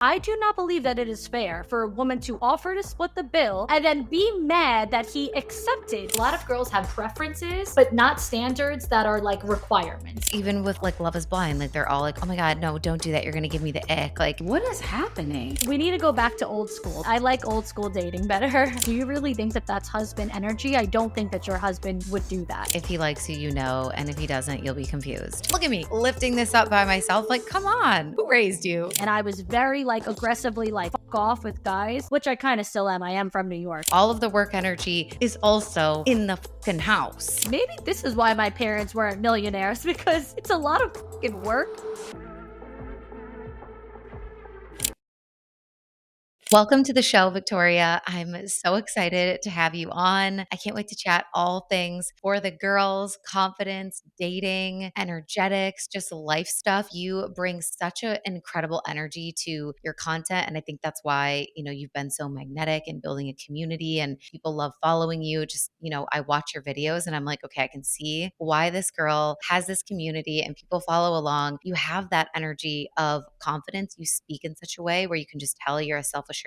I do not believe that it is fair for a woman to offer to split the bill and then be mad that he accepted. A lot of girls have preferences, but not standards that are like requirements. Even with like Love is Blind, like they're all like, oh my God, no, don't do that. You're going to give me the ick. Like, what is happening? We need to go back to old school. I like old school dating better. Do you really think that that's husband energy? I don't think that your husband would do that. if he likes you, you know, and if he doesn't, you'll be confused. Look at me lifting this up by myself. Like, come on, who raised you? And I was very like aggressively like fuck off with guys, which I kind of still am. I am from New York. All of the work energy is also in the fucking house. Maybe this is why my parents weren't millionaires, because it's a lot of fucking work. Welcome to the show, Victoria. I'm so excited to have you on. I can't wait to chat all things for the girls, confidence, dating, energetics, just life stuff. You bring such an incredible energy to your content. And I think that's why, you've been so magnetic in building a community and people love following you. Just, I watch your videos and I'm like, okay, I can see why this girl has this community and people follow along. You have that energy of confidence. You speak in such a way where you can just tell you're a self-assured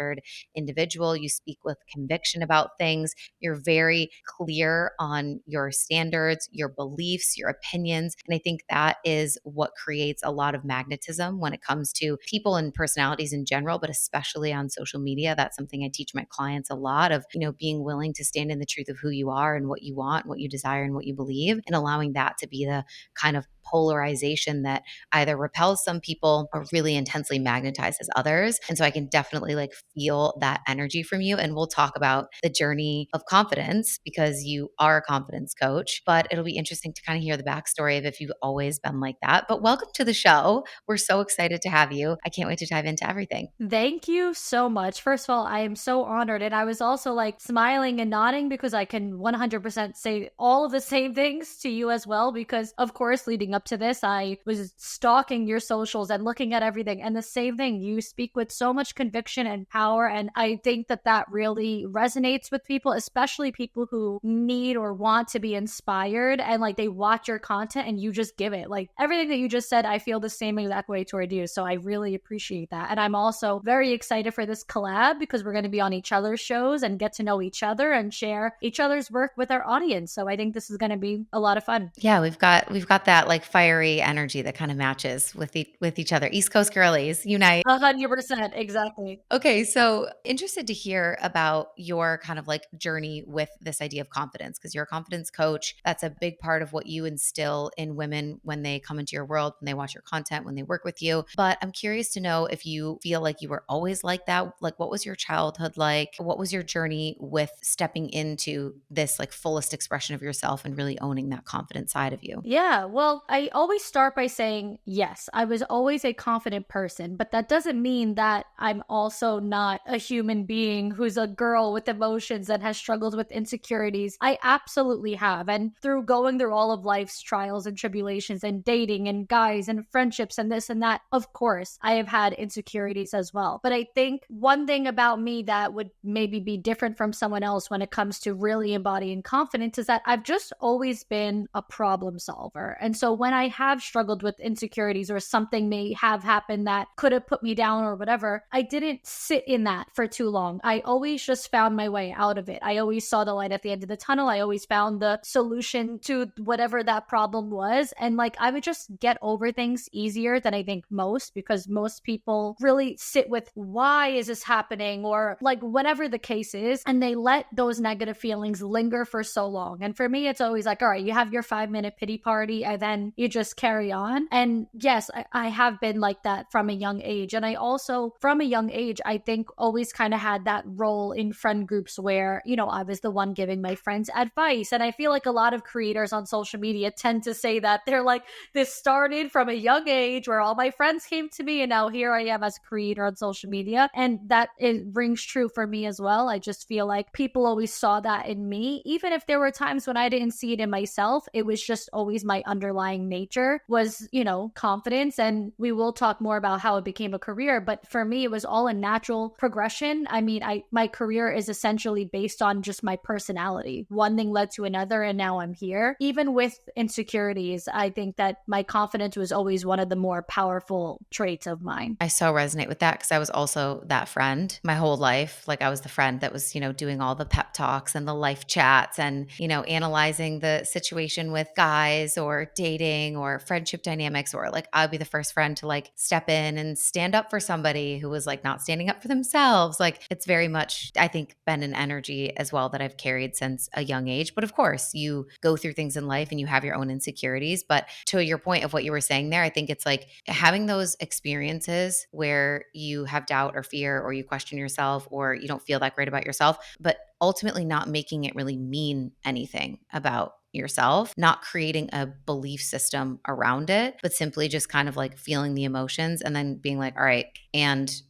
individual. You speak with conviction about things. You're very clear on your standards, your beliefs, your opinions. And I think that is what creates a lot of magnetism when it comes to people and personalities in general, but especially on social media. That's something I teach my clients a lot of, being willing to stand in the truth of who you are and what you want, what you desire, and what you believe, and allowing that to be the kind of polarization that either repels some people or really intensely magnetizes others. And so I can definitely like feel that energy from you. And we'll talk about the journey of confidence because you are a confidence coach, but it'll be interesting to kind of hear the backstory of if you've always been like that. But welcome to the show. We're so excited to have you. I can't wait to dive into everything. Thank you so much. First of all, I am so honored. And I was also like smiling and nodding because I can 100% say all of the same things to you as well. Because of course, leading up to this, I was stalking your socials and looking at everything. And the same thing, you speak with so much conviction and power. And I think that that really resonates with people, especially people who need or want to be inspired. And like they watch your content and you just give it. Like everything that you just said, I feel the same exact way toward you. So I really appreciate that. And I'm also very excited for this collab because we're going to be on each other's shows and get to know each other and share each other's work with our audience. So I think this is going to be a lot of fun. Yeah, we've got that like fiery energy that kind of matches with each other. East Coast girlies unite. 100%, exactly. Okay, so interested to hear about your kind of like journey with this idea of confidence because you're a confidence coach. That's a big part of what you instill in women when they come into your world, when they watch your content, when they work with you. But I'm curious to know if you feel like you were always like that. Like, what was your childhood like? What was your journey with stepping into this like fullest expression of yourself and really owning that confident side of you? Yeah, well, I always start by saying, yes, I was always a confident person, but that doesn't mean that I'm also not a human being who's a girl with emotions and has struggled with insecurities. I absolutely have. And through going through all of life's trials and tribulations and dating and guys and friendships and this and that, of course, I have had insecurities as well. But I think one thing about me that would maybe be different from someone else when it comes to really embodying confidence is that I've just always been a problem solver. And so when I have struggled with insecurities or something may have happened that could have put me down or whatever, I didn't sit in that for too long. I always just found my way out of it. I always saw the light at the end of the tunnel. I always found the solution to whatever that problem was. And like, I would just get over things easier than I think most, because most people really sit with, why is this happening? Or like whatever the case is, and they let those negative feelings linger for so long. And for me, it's always like, all right, you have your 5-minute pity party and then you just carry on. And yes, I have been like that from a young age. And I also, from a young age, I think always kind of had that role in friend groups where, I was the one giving my friends advice. And I feel like a lot of creators on social media tend to say that they're like, this started from a young age where all my friends came to me and now here I am as a creator on social media. And that it rings true for me as well. I just feel like people always saw that in me. Even if there were times when I didn't see it in myself, it was just always my underlying nature was, confidence. And we will talk more about how it became a career. But for me, it was all a natural natural progression. I mean, my career is essentially based on just my personality. One thing led to another, and now I'm here. Even with insecurities, I think that my confidence was always one of the more powerful traits of mine. I so resonate with that because I was also that friend my whole life. Like I was the friend that was, doing all the pep talks and the life chats and, analyzing the situation with guys or dating or friendship dynamics, or like I'd be the first friend to like step in and stand up for somebody who was like not standing up for themselves. Like it's very much, I think, been an energy as well that I've carried since a young age. But of course, you go through things in life and you have your own insecurities. But to your point of what you were saying there, I think it's like having those experiences where you have doubt or fear or you question yourself or you don't feel that great about yourself, but ultimately not making it really mean anything about yourself, not creating a belief system around it, but simply just kind of like feeling the emotions and then being like, all right, and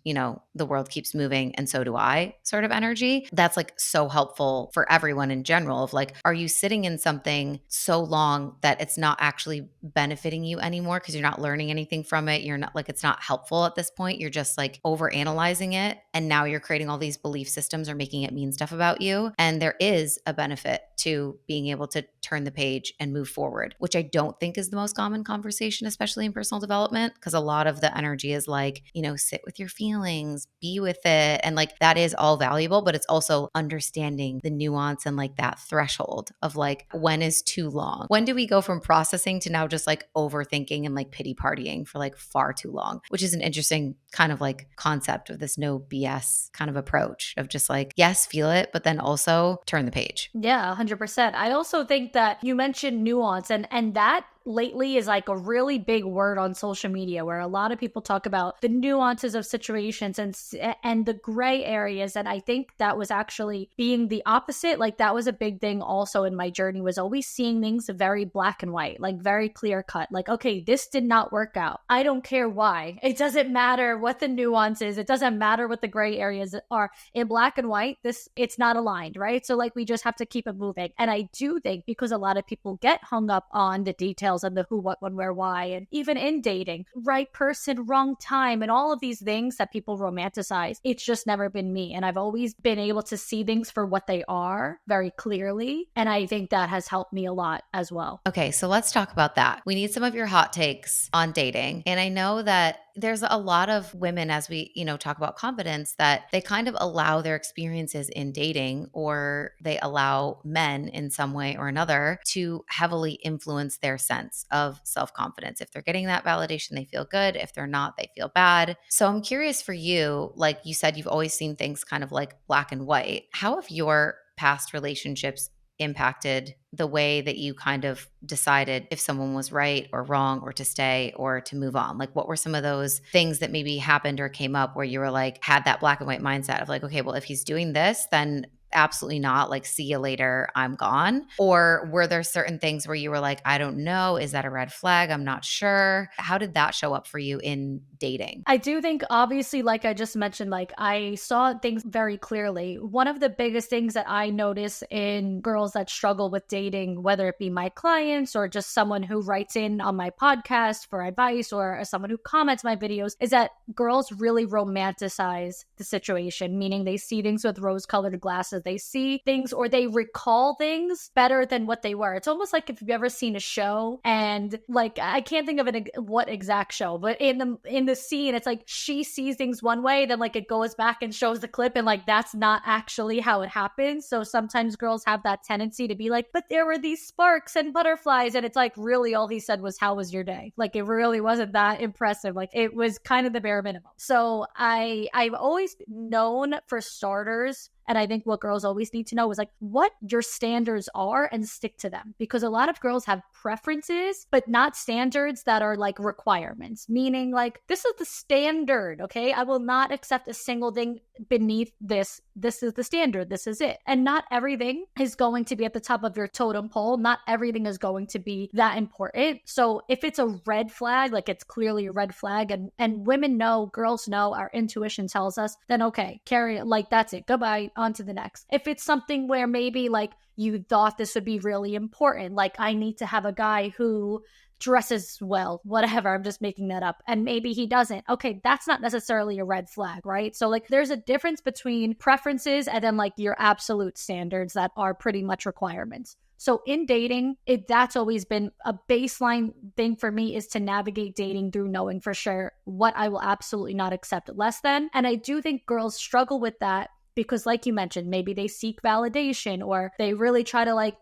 the world keeps moving and so do I sort of energy. That's like so helpful for everyone in general of like, are you sitting in something so long that it's not actually benefiting you anymore because you're not learning anything from it? You're not like, it's not helpful at this point. You're just like over analyzing it. And now you're creating all these belief systems or making it mean stuff about you. And there is a benefit to being able to turn the page and move forward, which I don't think is the most common conversation, especially in personal development, because a lot of the energy is like, sit with your feelings, be with it. And like that is all valuable, but it's also understanding the nuance and like that threshold of like, when is too long? When do we go from processing to now just like overthinking and like pity partying for like far too long, which is an interesting kind of like concept of this no BS kind of approach of just like, yes, feel it, but then also turn the page. Yeah, 100%. I also think that you mentioned nuance, and that lately is like a really big word on social media where a lot of people talk about the nuances of situations and the gray areas. And I think that was actually being the opposite. Like that was a big thing also in my journey, was always seeing things very black and white, like very clear cut. Like, okay, this did not work out. I don't care why. It doesn't matter what the nuance is. It doesn't matter what the gray areas are. In black and white, it's not aligned, right? So like we just have to keep it moving. And I do think because a lot of people get hung up on the details and the who, what, when, where, why, and even in dating, right person, wrong time, and all of these things that people romanticize, it's just never been me. And I've always been able to see things for what they are very clearly. And I think that has helped me a lot as well. Okay, so let's talk about that. We need some of your hot takes on dating. And I know that there's a lot of women, as we, talk about confidence, that they kind of allow their experiences in dating, or they allow men in some way or another to heavily influence their sense of self-confidence. If they're getting that validation, they feel good. If they're not, they feel bad. So I'm curious for you, like you said, you've always seen things kind of like black and white. How have your past relationships impacted the way that you kind of decided if someone was right or wrong, or to stay or to move on? Like what were some of those things that maybe happened or came up where you were like, had that black and white mindset of like, okay, well, if he's doing this, then absolutely not, like, see you later, I'm gone? Or were there certain things where you were like, I don't know, is that a red flag? I'm not sure. How did that show up for you in dating? I do think, obviously, like I just mentioned, like I saw things very clearly. One of the biggest things that I notice in girls that struggle with dating, whether it be my clients or just someone who writes in on my podcast for advice or someone who comments my videos, is that girls really romanticize the situation, meaning they see things with rose-colored glasses. They see things, or they recall things better than what they were. It's almost like if you've ever seen a show, and like I can't think of what exact show, but in the scene, it's like she sees things one way, then like it goes back and shows the clip, and like that's not actually how it happens. So sometimes girls have that tendency to be like, but there were these sparks and butterflies, and it's like, really all he said was, how was your day? Like it really wasn't that impressive. Like it was kind of the bare minimum. So I've always known, for starters, and I think what girls always need to know is like what your standards are and stick to them. Because a lot of girls have preferences, but not standards that are like requirements. Meaning like, this is the standard, okay? I will not accept a single thing beneath this. This is the standard. This is it. And not everything is going to be at the top of your totem pole. Not everything is going to be that important. So if it's a red flag, like it's clearly a red flag, and women know, girls know, our intuition tells us, then okay, carry it, like that's it. Goodbye. On to the next. If it's something where maybe like you thought this would be really important, like I need to have a guy who dresses well, whatever, I'm just making that up, and maybe he doesn't. Okay, that's not necessarily a red flag, right? So like there's a difference between preferences and then like your absolute standards that are pretty much requirements. So in dating, that's always been a baseline thing for me, is to navigate dating through knowing for sure what I will absolutely not accept less than. And I do think girls struggle with that because, like you mentioned, maybe they seek validation, or they really try to like,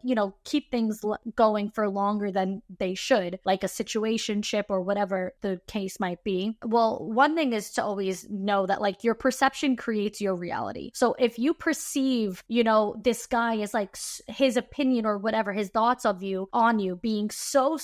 keep things going for longer than they should, like a situationship or whatever the case might be. Well, one thing is to always know that like your perception creates your reality. So if you perceive, this guy is like his opinion or whatever, his thoughts of you on you being so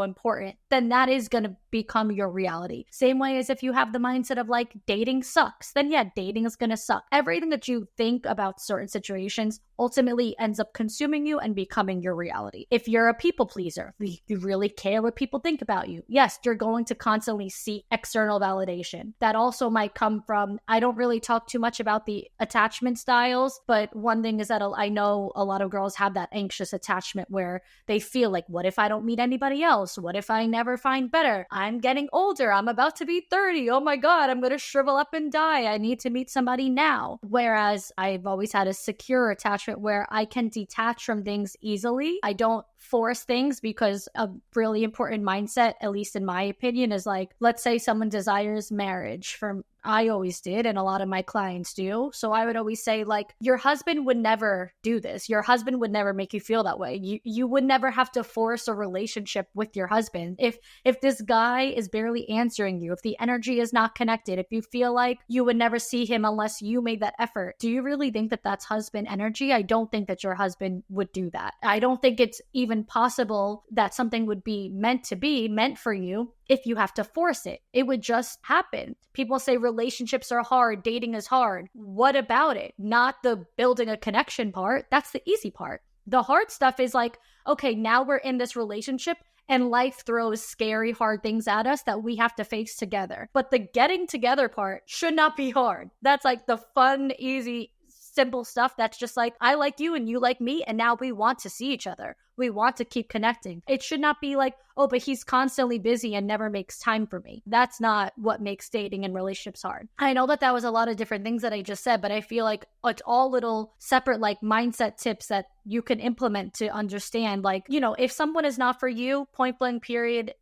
important, then that is going to become your reality. Same way as if you have the mindset of like dating sucks, then yeah, dating is going to suck. Everything that you think about certain situations ultimately ends up consuming you and becoming your reality. If you're a people pleaser, you really care what people think about you, yes, you're going to constantly seek external validation. That also might come from, I don't really talk too much about the attachment styles, but one thing is that I know a lot of girls have that anxious attachment where they feel like, what if I don't meet anybody else? What if I never find better? I'm getting older. I'm about to be 30. Oh my God, I'm going to shrivel up and die. I need to meet somebody now. Whereas I've always had a secure attachment where I can detach from things easily. I don't force things, because a really important mindset, at least in my opinion, is like, let's say someone desires marriage. I always did, and a lot of my clients do. So I would always say, like, your husband would never do this. Your husband would never make you feel that way. You would never have to force a relationship with your husband. If this guy is barely answering you, if the energy is not connected, if you feel like you would never see him unless you made that effort, do you really think that that's husband energy? I don't think that your husband would do that. I don't think it's even possible that something would be meant for you if you have to force it. It would just happen. People say relationships are hard, dating is hard. What about it? Not the building a connection part. That's the easy part. The hard stuff is like, okay, now we're in this relationship and life throws scary, hard things at us that we have to face together. But the getting together part should not be hard. That's like the fun, easy, simple stuff that's just like, I like you and you like me, and now we want to see each other. We want to keep connecting. It should not be like, oh, but he's constantly busy and never makes time for me. That's not what makes dating and relationships hard. I know that was a lot of different things that I just said, but I feel like it's all little separate like mindset tips that you can implement to understand, like, if someone is not for you, point blank period,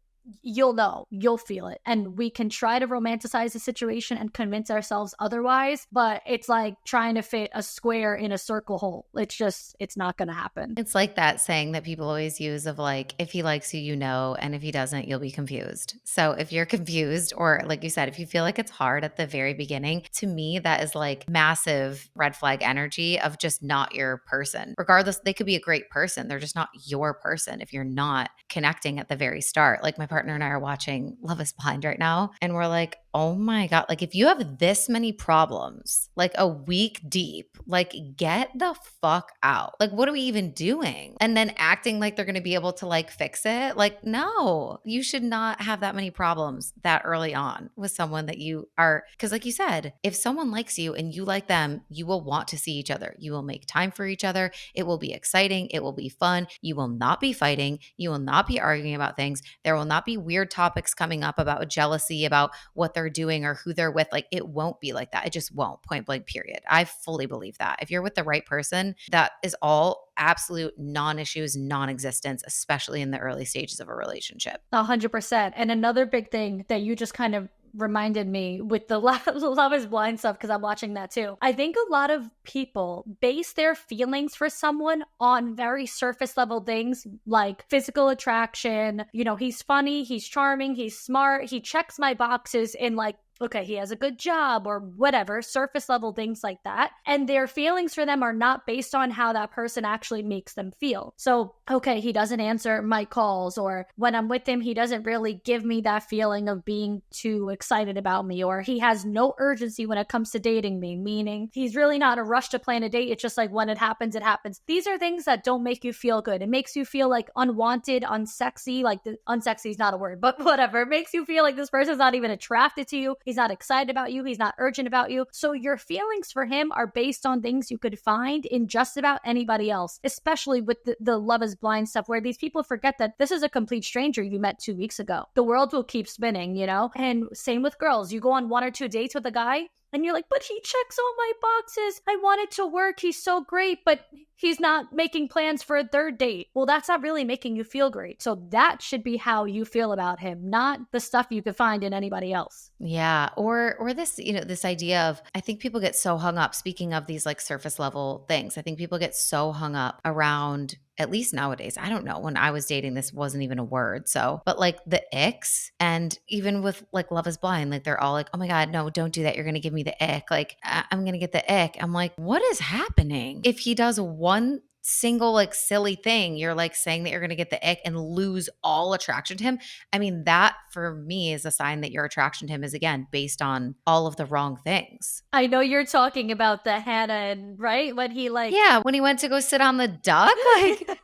you'll feel it. And we can try to romanticize the situation and convince ourselves otherwise, but it's like trying to fit a square in a circle hole. It's not going to happen. It's like that saying that people always use of like, if he likes you, and if he doesn't, you'll be confused. So if you're confused, or like you said, if you feel like it's hard at the very beginning, to me, that is like massive red flag energy of just not your person. Regardless, they could be a great person. They're just not your person if you're not connecting at the very start. Like my partner and I are watching Love is Blind right now, and we're like, oh my God, like if you have this many problems, like a week deep, like get the fuck out. Like, what are we even doing? And then acting like they're going to be able to like fix it. Like, no, you should not have that many problems that early on with someone that you are. Because like you said, if someone likes you and you like them, you will want to see each other. You will make time for each other. It will be exciting. It will be fun. You will not be fighting. You will not be arguing about things. There will not be weird topics coming up about jealousy, about what they're doing or who they're with. Like it won't be like that. It just won't, point blank period. I fully believe that. If you're with the right person, that is all absolute non-issues, non-existence, especially in the early stages of a relationship. 100%. And another big thing that you just kind of reminded me with the Love is Blind stuff, because I'm watching that too. I think a lot of people base their feelings for someone on very surface level things like physical attraction. He's funny, he's charming, he's smart, he checks my boxes in like, okay, he has a good job or whatever, surface level things like that. And their feelings for them are not based on how that person actually makes them feel. So, okay, he doesn't answer my calls, or when I'm with him, he doesn't really give me that feeling of being too excited about me, or he has no urgency when it comes to dating me, meaning he's really not in a rush to plan a date. It's just like when it happens, it happens. These are things that don't make you feel good. It makes you feel like unwanted, unsexy, like unsexy is not a word, but whatever. It makes you feel like this person's not even attracted to you. He's not excited about you. He's not urgent about you. So your feelings for him are based on things you could find in just about anybody else, especially with the Love is Blind stuff, where these people forget that this is a complete stranger you met 2 weeks ago. The world will keep spinning, you know? And same with girls. You go on 1 or 2 dates with a guy, and you're like, but he checks all my boxes. I want it to work. He's so great, but he's not making plans for a third date. Well, that's not really making you feel great. So that should be how you feel about him, not the stuff you could find in anybody else. Yeah, or this, this idea of, I think people get so hung up, speaking of these like surface level things. I think people get so hung up around, at least nowadays. I don't know, when I was dating, this wasn't even a word. So, but like the icks, and even with like Love is Blind, like they're all like, "Oh my god, no, don't do that. You're going to give me the ick." Like I'm going to get the ick. I'm like, "What is happening?" If he does one single like silly thing, you're like saying that you're going to get the ick and lose all attraction to him. I mean, that for me is a sign that your attraction to him is, again, based on all of the wrong things. I know you're talking about the Hannah, and right when he like, Yeah, when he went to go sit on the duck, like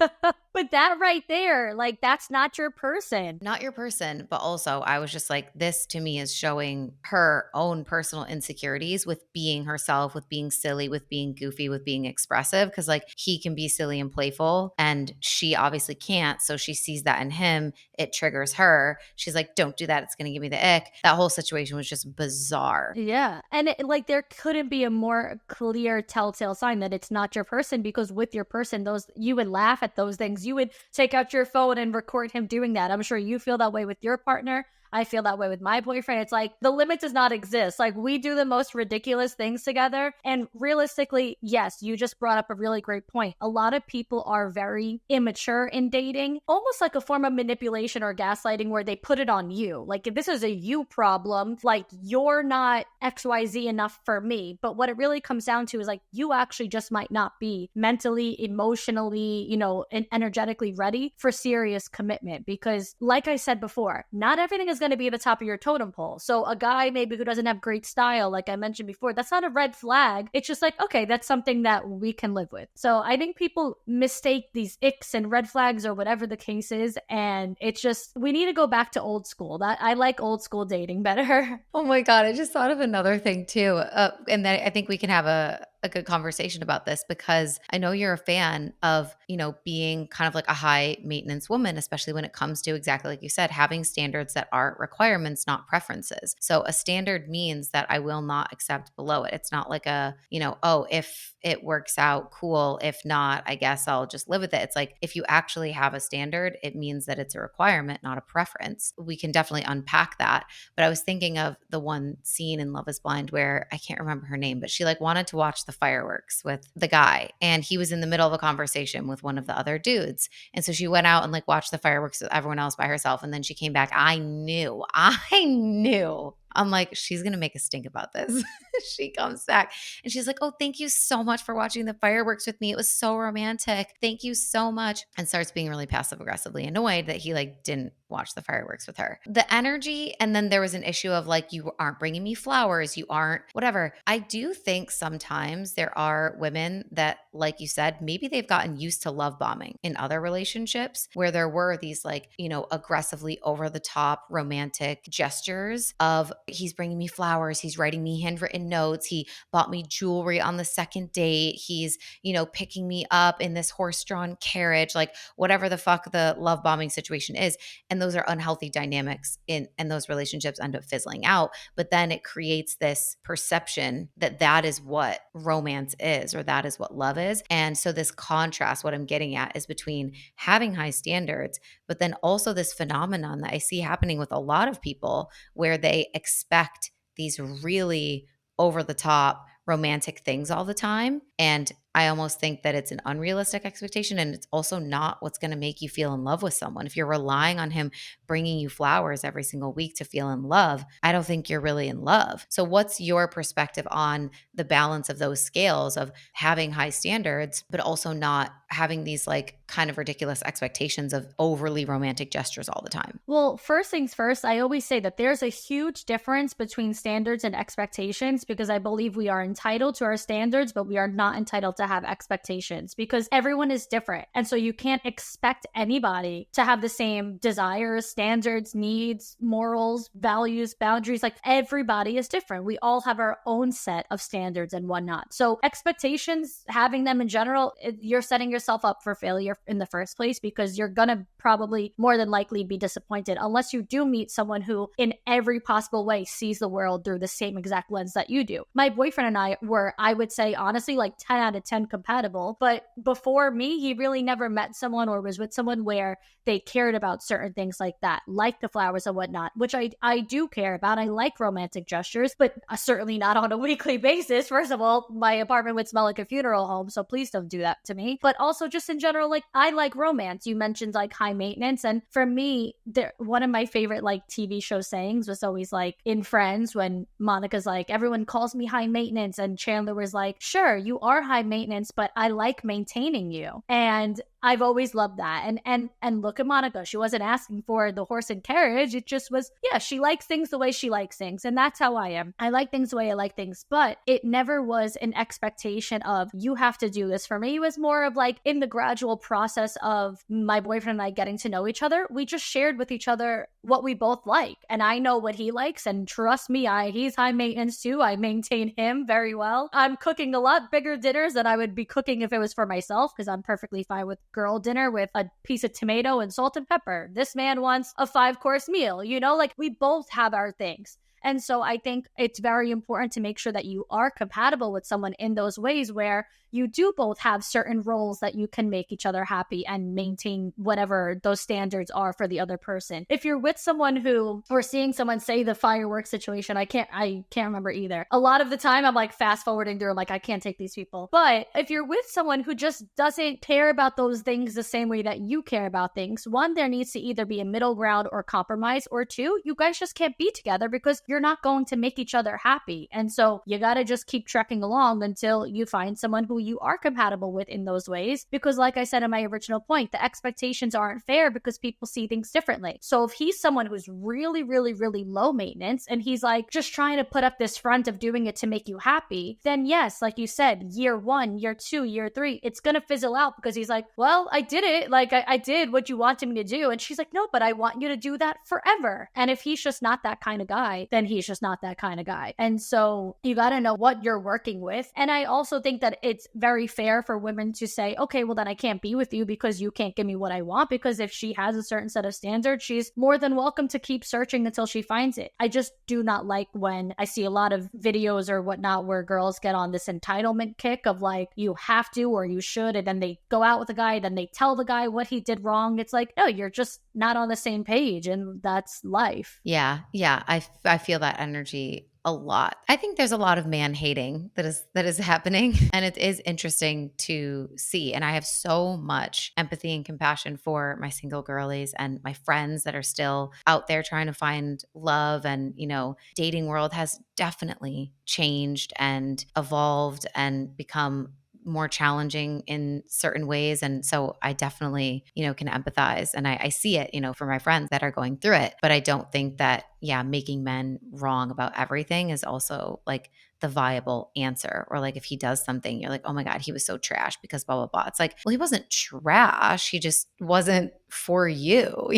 but that right there, like that's not your person. not your person. But also, I was just like, this to me is showing her own personal insecurities with being herself, with being silly, with being goofy, with being expressive. Cause like he can be silly and playful, and she obviously can't. So she sees that in him. It triggers her. She's like, don't do that. It's going to give me the ick. That whole situation was just bizarre. Yeah. And like there couldn't be a more clear telltale sign that it's not your person, because with your person, those you would laugh at those things. You would take out your phone and record him doing that. I'm sure you feel that way with your partner. I feel that way with my boyfriend. It's like the limit does not exist. Like we do the most ridiculous things together. And realistically, yes, you just brought up a really great point. A lot of people are very immature in dating, almost like a form of manipulation or gaslighting, where they put it on you. Like if this is a you problem, like you're not XYZ enough for me. But what it really comes down to is like you actually just might not be mentally, emotionally, and energetically ready for serious commitment. Because like I said before, not everything is going to be at the top of your totem pole. So a guy maybe who doesn't have great style, like I mentioned before, that's not a red flag. It's just like, okay, that's something that we can live with. So I think people mistake these icks and red flags or whatever the case is. And it's just, we need to go back to old school. That I like old school dating better. Oh my God. I just thought of another thing too. And then I think we can have a good conversation about this, because I know you're a fan of, being kind of like a high maintenance woman, especially when it comes to, exactly like you said, having standards that are requirements, not preferences. So a standard means that I will not accept below it. It's not like a, oh, if it works out, cool. If not, I guess I'll just live with it. It's like, if you actually have a standard, it means that it's a requirement, not a preference. We can definitely unpack that. But I was thinking of the one scene in Love is Blind where I can't remember her name, but she like wanted to watch the fireworks with the guy, and he was in the middle of a conversation with one of the other dudes. And so she went out and like watched the fireworks with everyone else by herself. And then she came back. I knew. I'm like, she's going to make a stink about this. She comes back and she's like, oh, thank you so much for watching the fireworks with me. It was so romantic. Thank you so much. And starts being really passive aggressively annoyed that he like didn't watch the fireworks with her. The energy. And then there was an issue of like, you aren't bringing me flowers. You aren't whatever. I do think sometimes there are women that, like you said, maybe they've gotten used to love bombing in other relationships where there were these like, aggressively over the top romantic gestures of, he's bringing me flowers. He's writing me handwritten notes. He bought me jewelry on the second date. He's, picking me up in this horse-drawn carriage, like whatever the fuck the love bombing situation is. And those are unhealthy dynamics and those relationships end up fizzling out. But then it creates this perception that that is what romance is, or that is what love is. And so this contrast, what I'm getting at, is between having high standards, but then also this phenomenon that I see happening with a lot of people where they expect these really over the top romantic things all the time. And I almost think that it's an unrealistic expectation, and it's also not what's going to make you feel in love with someone. If you're relying on him bringing you flowers every single week to feel in love, I don't think you're really in love. So what's your perspective on the balance of those scales of having high standards, but also not having these like kind of ridiculous expectations of overly romantic gestures all the time? Well, first things first, I always say that there's a huge difference between standards and expectations, because I believe we are entitled to our standards, but we are not not entitled to have expectations because everyone is different. And so you can't expect anybody to have the same desires, standards, needs, morals, values, boundaries. Like everybody is different. We all have our own set of standards and whatnot. So expectations, having them in general, you're setting yourself up for failure in the first place because you're going to probably more than likely be disappointed unless you do meet someone who in every possible way sees the world through the same exact lens that you do. My boyfriend and I were, I would say honestly, like 10 out of 10 compatible. But before me, he really never met someone or was with someone where they cared about certain things like that, like the flowers and whatnot, which I do care about. I like romantic gestures, but certainly not on a weekly basis. First of all, my apartment would smell like a funeral home, so please don't do that to me. But also just in general, like I like romance. You mentioned like high maintenance. And for me, one of my favorite like TV show sayings was always like in Friends when Monica's like, everyone calls me high maintenance. And Chandler was like, sure, you are high maintenance, but I like maintaining you. And I've always loved that. And look at Monica. She wasn't asking for the horse and carriage. It just was, yeah, she likes things the way she likes things. And that's how I am. I like things the way I like things. But it never was an expectation of you have to do this. For me, it was more of like in the gradual process of my boyfriend and I getting to know each other, we just shared with each other what we both like. And I know what he likes. And trust me, he's high maintenance too. I maintain him very well. I'm cooking a lot bigger dinners than I would be cooking if it was for myself because I'm perfectly fine with girl dinner with a piece of tomato and salt and pepper. This man wants a 5-course meal, like we both have our things. And so I think it's very important to make sure that you are compatible with someone in those ways where you do both have certain roles that you can make each other happy and maintain whatever those standards are for the other person. If you're with someone who, or seeing someone say the fireworks situation, I can't remember either. A lot of the time I'm like fast forwarding through, I'm like, I can't take these people. But if you're with someone who just doesn't care about those things the same way that you care about things, one, there needs to either be a middle ground or compromise, or two, you guys just can't be together because you're not going to make each other happy. And so you got to just keep trekking along until you find someone who you are compatible with in those ways. Because like I said in my original point, the expectations aren't fair because people see things differently. So if he's someone who's really, really, really low maintenance and he's like just trying to put up this front of doing it to make you happy, then yes, like you said, year 1, year 2, year 3, it's going to fizzle out because he's like, well, I did it. Like I did what you wanted me to do. And she's like, no, but I want you to do that forever. And if he's just not that kind of guy, then he's just not that kind of guy. And so you got to know what you're working with. And I also think that it's very fair for women to say, okay, well then I can't be with you because you can't give me what I want. Because if she has a certain set of standards, she's more than welcome to keep searching until she finds it. I just do not like when I see a lot of videos or whatnot where girls get on this entitlement kick of like, you have to or you should, and then they go out with a guy, then they tell the guy what he did wrong. It's like, no, you're just not on the same page, and that's life. Yeah. Yeah. I feel that energy a lot. I think there's a lot of man hating that is happening, and it is interesting to see. And I have so much empathy and compassion for my single girlies and my friends that are still out there trying to find love. And dating world has definitely changed and evolved and become more challenging in certain ways. And so I definitely, can empathize, and I see it, for my friends that are going through it. But I don't think that, making men wrong about everything is also like the viable answer. Or like if he does something, you're like, oh my God, he was so trash because blah, blah, blah. It's like, well, he wasn't trash. He just wasn't for you,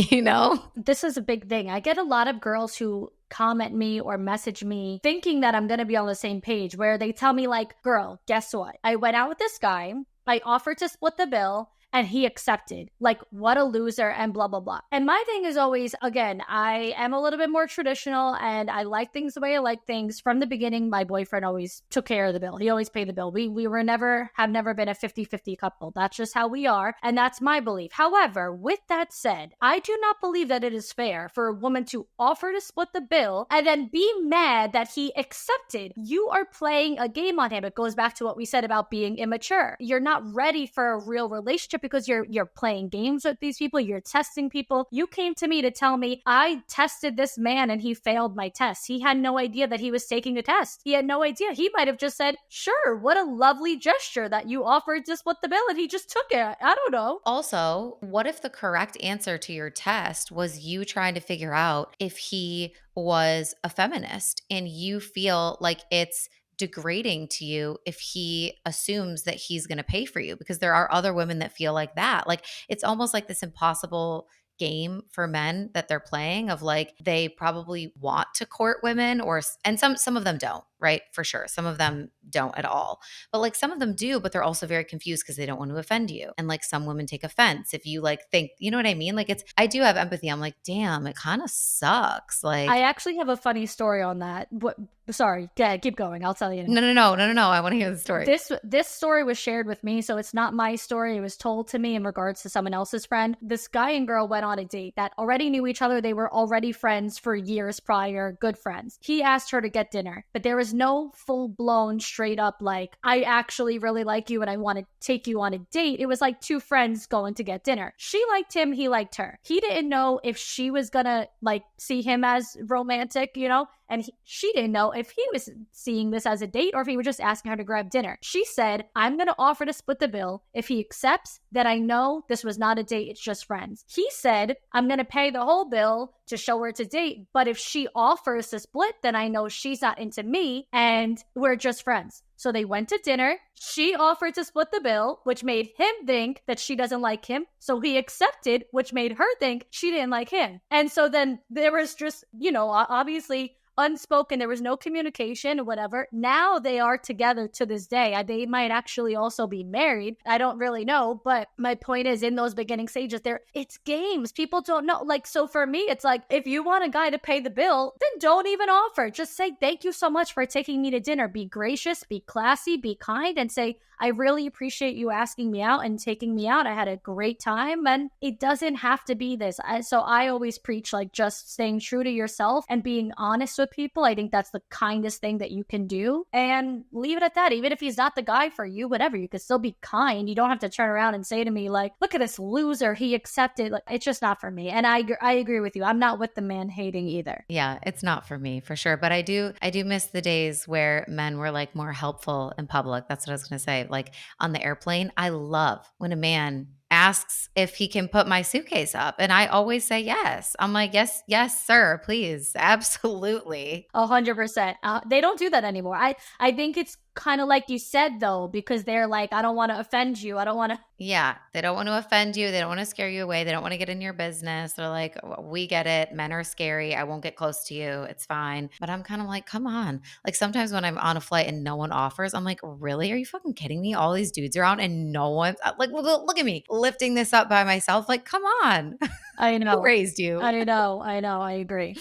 This is a big thing. I get a lot of girls who comment me or message me thinking that I'm going to be on the same page, where they tell me like, girl, guess what? I went out with this guy. I offered to split the bill and he accepted. Like, what a loser, and blah, blah, blah. And my thing is always, again, I am a little bit more traditional and I like things the way I like things. From the beginning, my boyfriend always took care of the bill. He always paid the bill. We have never been a 50-50 couple. That's just how we are. And that's my belief. However, with that said, I do not believe that it is fair for a woman to offer to split the bill and then be mad that he accepted. You are playing a game on him. It goes back to what we said about being immature. You're not ready for a real relationship because you're playing games with these people, you're testing people. You came to me to tell me I tested this man and he failed my test. He had no idea that he was taking a test. He had no idea. He might have just said, sure, what a lovely gesture that you offered to split the bill, and he just took it. I don't know. Also, what if the correct answer to your test was you trying to figure out if he was a feminist, and you feel like it's degrading to you if he assumes that he's going to pay for you, because there are other women that feel like that. Like it's almost like this impossible game for men that they're playing of like they probably want to court women, or and some of them don't, right? For sure. Some of them don't at all. But like some of them do, but they're also very confused because they don't want to offend you. And like some women take offense if you like think, you know what I mean? Like it's I do have empathy. I'm like, damn, it kind of sucks. I Like actually have a funny story on that. What? Sorry, yeah, keep going. I'll tell you. no. I want to hear the story. This story was shared with me, so it's not my story. It was told to me in regards to someone else's friend. This guy and girl went on a date that already knew each other. They were already friends for years prior, good friends. He asked her to get dinner, but there was no full blown straight up like, I actually really like you and I want to take you on a date. It was like two friends going to get dinner. She liked him, he liked her. He didn't know if she was gonna like see him as romantic, you know? And she didn't know if he was seeing this as a date or if he was just asking her to grab dinner. She said, I'm going to offer to split the bill. If he accepts, then I know this was not a date, it's just friends. He said, I'm going to pay the whole bill to show her it's a date. But if she offers to split, then I know she's not into me and we're just friends. So they went to dinner. She offered to split the bill, which made him think that she doesn't like him. So he accepted, which made her think she didn't like him. And so then there was just, you know, obviously unspoken, there was no communication or whatever. Now they are together to this day. They might actually also be married. I don't really know, but my point is in those beginning stages it's games. People don't know. Like, so for me, it's like, if you want a guy to pay the bill, then don't even offer. Just say, thank you so much for taking me to dinner. Be gracious, be classy, be kind, and say, I really appreciate you asking me out and taking me out. I had a great time, and it doesn't have to be this. So I always preach like just staying true to yourself and being honest with people. I think that's the kindest thing that you can do, and leave it at that. Even if he's not the guy for you, whatever, you could still be kind. You don't have to turn around and say to me like, look at this loser, he accepted. Like, it's just not for me. And I agree with you. I'm not with the man hating either. Yeah, it's not for me for sure. But I do miss the days where men were like more helpful in public. That's what I was going to say. Like on the airplane, I love when a man asks if he can put my suitcase up. And I always say yes. I'm like, yes, sir, please. Absolutely. 100%. They don't do that anymore. I think it's kind of like you said, though, because they're like, I don't want to offend you. I don't want to. Yeah. They don't want to offend you. They don't want to scare you away. They don't want to get in your business. They're like, we get it. Men are scary. I won't get close to you. It's fine. But I'm kind of like, come on. Like sometimes when I'm on a flight and no one offers, I'm like, really? Are you fucking kidding me? All these dudes around and no one's like, look at me lifting this up by myself. Like, come on. I know. Who raised you? I know. I agree.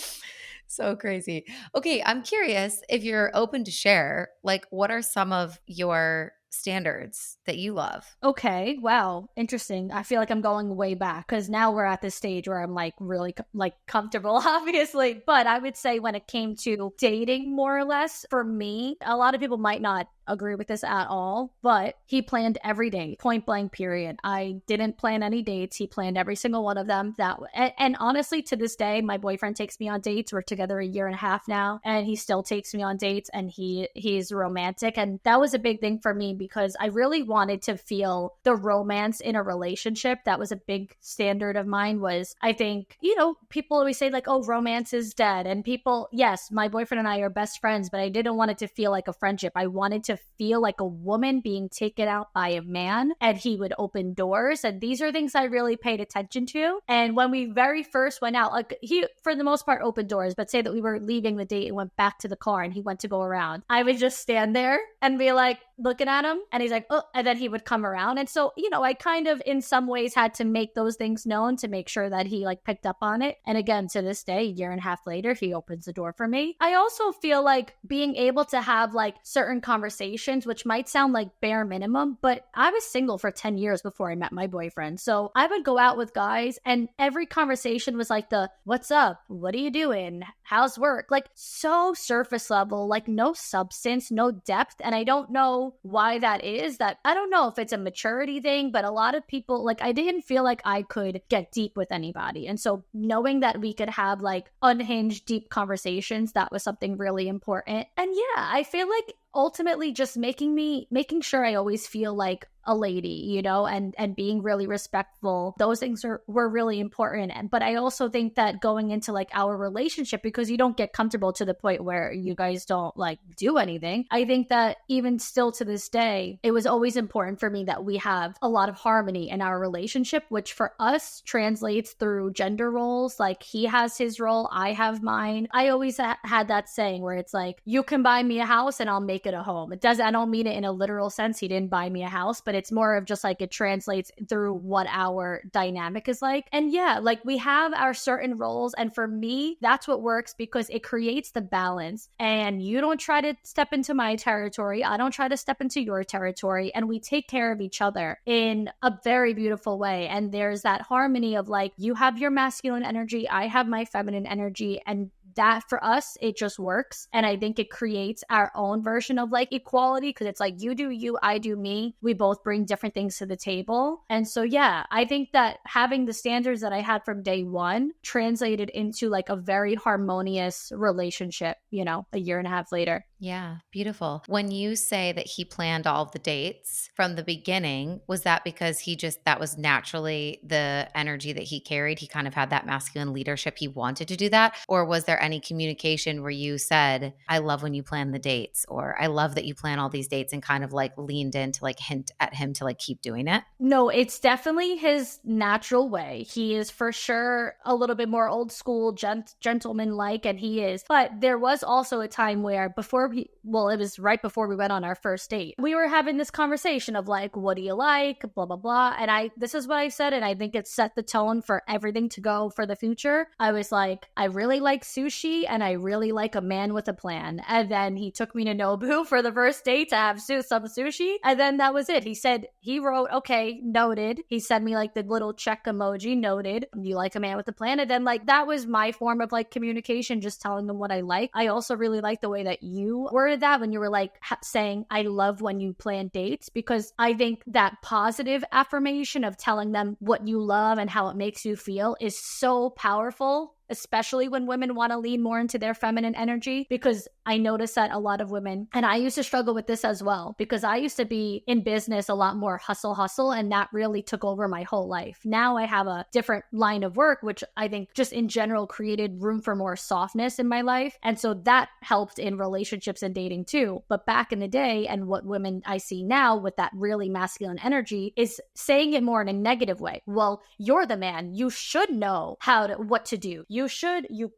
So crazy. Okay, I'm curious if you're open to share, like what are some of your standards that you love? Okay, wow, interesting. I feel like I'm going way back because now we're at this stage where I'm like really like comfortable, obviously. But I would say when it came to dating, more or less, for me, a lot of people might not agree with this at all, but he planned every day, point blank, period. I didn't plan any dates. He planned every single one of them. And honestly, to this day, my boyfriend takes me on dates. We're together a year and a half now, and he still takes me on dates, and he's romantic. And that was a big thing for me because I really wanted to feel the romance in a relationship. That was a big standard of mine. Was, I think, you know, people always say like, oh, romance is dead. And people, yes, my boyfriend and I are best friends, but I didn't want it to feel like a friendship. I wanted to feel like a woman being taken out by a man, and he would open doors. And these are things I really paid attention to. And when we very first went out, like he, for the most part, opened doors, but say that we were leaving the date and went back to the car and he went to go around, I would just stand there and be like looking at him, and he's like, oh, and then he would come around. And so, you know, I kind of in some ways had to make those things known to make sure that he like picked up on it. And again, to this day, a year and a half later, he opens the door for me. I also feel like being able to have like certain conversations, which might sound like bare minimum, but I was single for 10 years before I met my boyfriend. So I would go out with guys and every conversation was like what's up? What are you doing? How's work? Like so surface level, like no substance, no depth. And I don't know why that is. That I don't know if it's a maturity thing, but a lot of people, like I didn't feel like I could get deep with anybody. And so knowing that we could have like unhinged, deep conversations, that was something really important. And yeah, I feel like ultimately just making sure I always feel like a lady, and being really respectful. Those things were really important. But I also think that going into like our relationship, because you don't get comfortable to the point where you guys don't like do anything, I think that even still to this day, it was always important for me that we have a lot of harmony in our relationship, which for us translates through gender roles. Like he has his role, I have mine. I always had that saying where it's like, you can buy me a house and I'll make it a home. I don't mean it in a literal sense. He didn't buy me a house, but it's more of just like it translates through what our dynamic is like. And yeah, like we have our certain roles. And for me, that's what works because it creates the balance. And you don't try to step into my territory. I don't try to step into your territory. And we take care of each other in a very beautiful way. And there's that harmony of like, you have your masculine energy, I have my feminine energy. And that for us, it just works. And I think it creates our own version of like equality because it's like you do you, I do me. We both bring different things to the table. And so, yeah, I think that having the standards that I had from day one translated into like a very harmonious relationship, a year and a half later. Yeah, beautiful. When you say that he planned all the dates from the beginning, was that because that was naturally the energy that he carried? He kind of had that masculine leadership. He wanted to do that? Or was there any communication where you said, I love when you plan the dates, or I love that you plan all these dates, and kind of like leaned in to like hint at him to like keep doing it? No, it's definitely his natural way. He is for sure a little bit more old school, gentleman-like, and he is. But there was also a time where it was right before we went on our first date. We were having this conversation of like, what do you like? Blah, blah, blah. And this is what I said, and I think it set the tone for everything to go for the future. I was like, I really like sushi and I really like a man with a plan. And then he took me to Nobu for the first date to have some sushi. And then that was it. He wrote, okay, noted. He sent me like the little check emoji, noted. You like a man with a plan? And then like that was my form of like communication, just telling them what I like. I also really like the way that you worded that when you were like saying, I love when you plan dates, because I think that positive affirmation of telling them what you love and how it makes you feel is so powerful, especially when women want to lean more into their feminine energy, because I notice that a lot of women, and I used to struggle with this as well, because I used to be in business a lot more hustle, and that really took over my whole life. Now I have a different line of work, which I think just in general created room for more softness in my life. And so that helped in relationships and dating too. But back in the day, and what women I see now with that really masculine energy is saying it more in a negative way. Well, you're the man. You should know what to do. You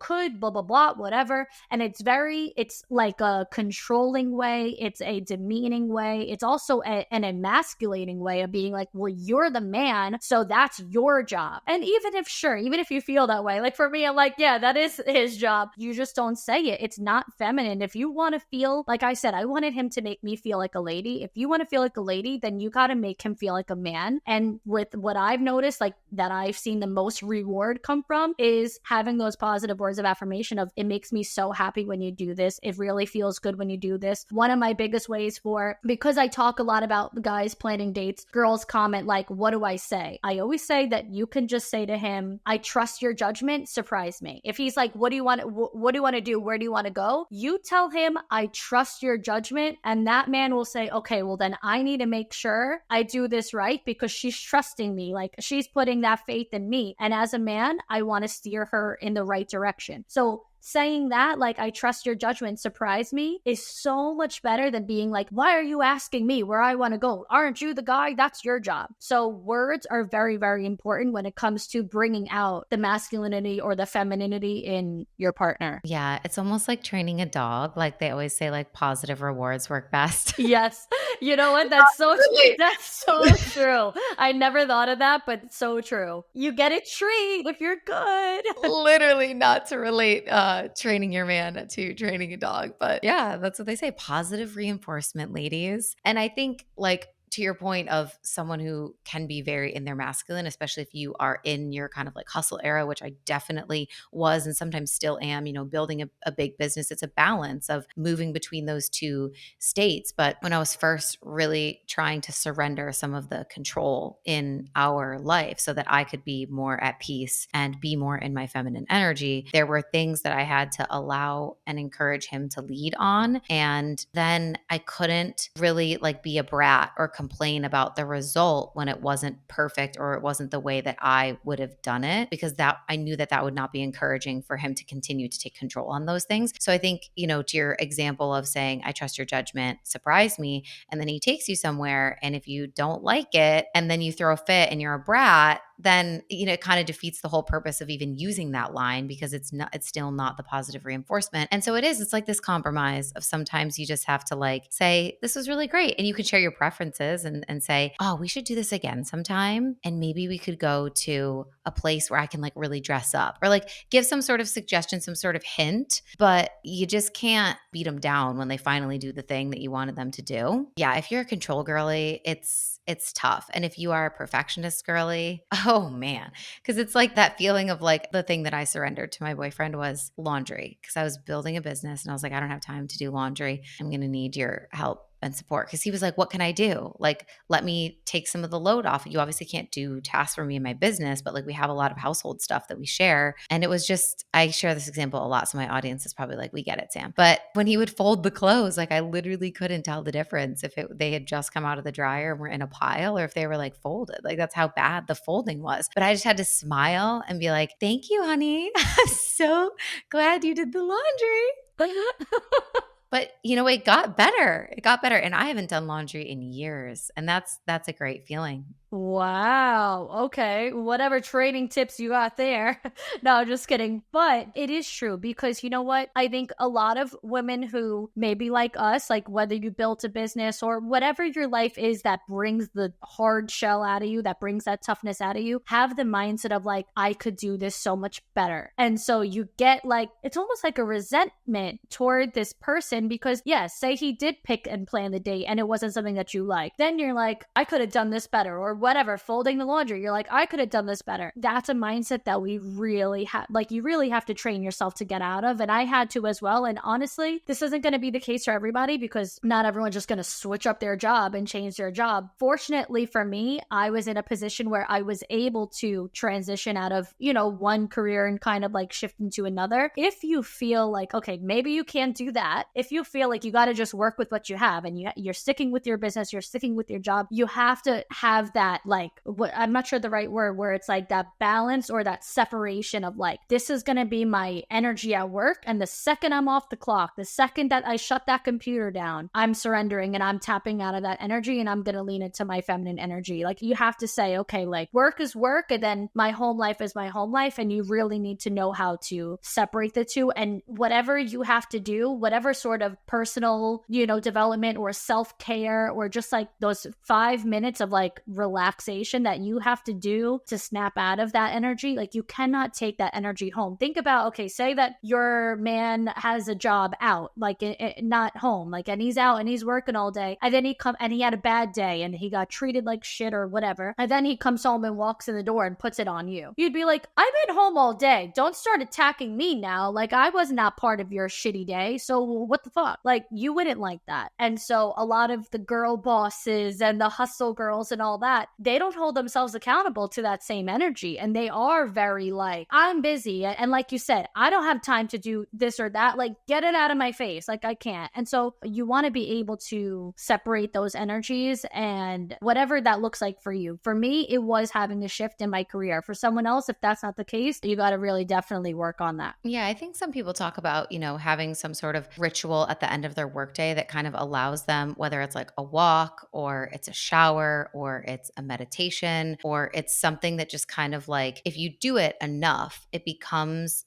could, blah, blah, blah, whatever. And it's like a controlling way. It's a demeaning way. It's also an emasculating way of being like, well, you're the man, so that's your job. And even if you feel that way, like for me, I'm like, yeah, that is his job. You just don't say it. It's not feminine. If you want to feel, like I said, I wanted him to make me feel like a lady. If you want to feel like a lady, then you got to make him feel like a man. And with what I've noticed, like that I've seen the most reward come from is having those positive words of affirmation of, it makes me so happy when you do this. It really feels good when you do this. One of my biggest ways because I talk a lot about guys planning dates, girls comment like, what do I say? I always say that you can just say to him, I trust your judgment, surprise me. If he's like, what do you want to do? Where do you want to go? You tell him, I trust your judgment. And that man will say, okay, well then I need to make sure I do this right, because she's trusting me. Like she's putting that faith in me. And as a man, I want to steer her in the right direction. So saying that, like, I trust your judgment, surprise me, is so much better than being like, why are you asking me where I want to go? Aren't you the guy? That's your job. So words are very, very important when it comes to bringing out the masculinity or the femininity in your partner. Yeah, it's almost like training a dog. Like they always say, like positive rewards work best. Yes. You know what? That's so true. I never thought of that, but it's so true. You get a treat if you're good. Literally, not to relate training your man to training a dog. But yeah, that's what they say. Positive reinforcement, ladies. And I think like to your point of someone who can be very in their masculine, especially if you are in your kind of like hustle era, which I definitely was and sometimes still am, building a big business. It's a balance of moving between those two states. But when I was first really trying to surrender some of the control in our life so that I could be more at peace and be more in my feminine energy, there were things that I had to allow and encourage him to lead on. And then I couldn't really like be a brat or complain about the result when it wasn't perfect or it wasn't the way that I would have done it, because that I knew that that would not be encouraging for him to continue to take control on those things. So I think, to your example of saying, I trust your judgment, surprise me, and then he takes you somewhere. And if you don't like it and then you throw a fit and you're a brat, then it kind of defeats the whole purpose of even using that line, because it's still not the positive reinforcement. And so it's like this compromise of sometimes you just have to like say, this was really great. And you can share your preferences and say, oh, we should do this again sometime. And maybe we could go to a place where I can like really dress up, or like give some sort of suggestion, some sort of hint, but you just can't beat them down when they finally do the thing that you wanted them to do. Yeah. If you're a control girly, it's tough. And if you are a perfectionist girly, oh man, because it's like that feeling of like the thing that I surrendered to my boyfriend was laundry, because I was building a business and I was like, I don't have time to do laundry. I'm going to need your help and support. Because he was like, what can I do? Like, let me take some of the load off. You obviously can't do tasks for me in my business, but like we have a lot of household stuff that we share. And it was just, I share this example a lot. So my audience is probably like, we get it, Sam. But when he would fold the clothes, like I literally couldn't tell the difference if they had just come out of the dryer and were in a pile, or if they were like folded. Like that's how bad the folding was. But I just had to smile and be like, thank you, honey. I'm so glad you did the laundry. But it got better. It got better. And I haven't done laundry in years. And that's a great feeling. Wow. Okay. Whatever training tips you got there. No, I'm just kidding. But it is true, because you know what? I think a lot of women who maybe like us, like whether you built a business or whatever your life is that brings the hard shell out of you, that brings that toughness out of you, have the mindset of like, I could do this so much better. And so you get like, it's almost like a resentment toward this person, because yes, say he did pick and plan the date and it wasn't something that you like. Then you're like, I could have done this better, or whatever, folding the laundry. You're like, I could have done this better. That's a mindset that we really have, like, you really have to train yourself to get out of. And I had to as well. And honestly, this isn't going to be the case for everybody, because not everyone's just going to switch up their job and change their job. Fortunately for me, I was in a position where I was able to transition out of, one career and kind of like shift into another. If you feel like, okay, maybe you can't do that. If you feel like you got to just work with what you have and you're sticking with your business, you're sticking with your job, you have to have that, like, what I'm not sure the right word, where it's like that balance or that separation of like, this is going to be my energy at work. And the second I'm off the clock, the second that I shut that computer down, I'm surrendering and I'm tapping out of that energy and I'm going to lean into my feminine energy. Like, you have to say, okay, like work is work and then my home life is my home life. And you really need to know how to separate the two. And whatever you have to do, whatever sort of personal, development or self-care, or just like those 5 minutes of like relaxation that you have to do to snap out of that energy, like you cannot take that energy home. Think about, okay, say that your man has a job out, like not home, like, and he's out and he's working all day, and then he had a bad day and he got treated like shit or whatever, and then he comes home and walks in the door and puts it on you. You'd be like, I've been home all day, don't start attacking me now, like I was not part of your shitty day, so what the fuck? Like, you wouldn't like that. And so a lot of the girl bosses and the hustle girls and all that, they don't hold themselves accountable to that same energy, and they are very like, I'm busy, and like you said, I don't have time to do this or that, like get it out of my face, like I can't. And so you want to be able to separate those energies, and whatever that looks like for you. For me, it was having a shift in my career. For someone else, if that's not the case, you got to really definitely work on that. Yeah, I think some people talk about, having some sort of ritual at the end of their workday that kind of allows them, whether it's like a walk or it's a shower or it's a meditation or it's something that just kind of like, if you do it enough, it becomes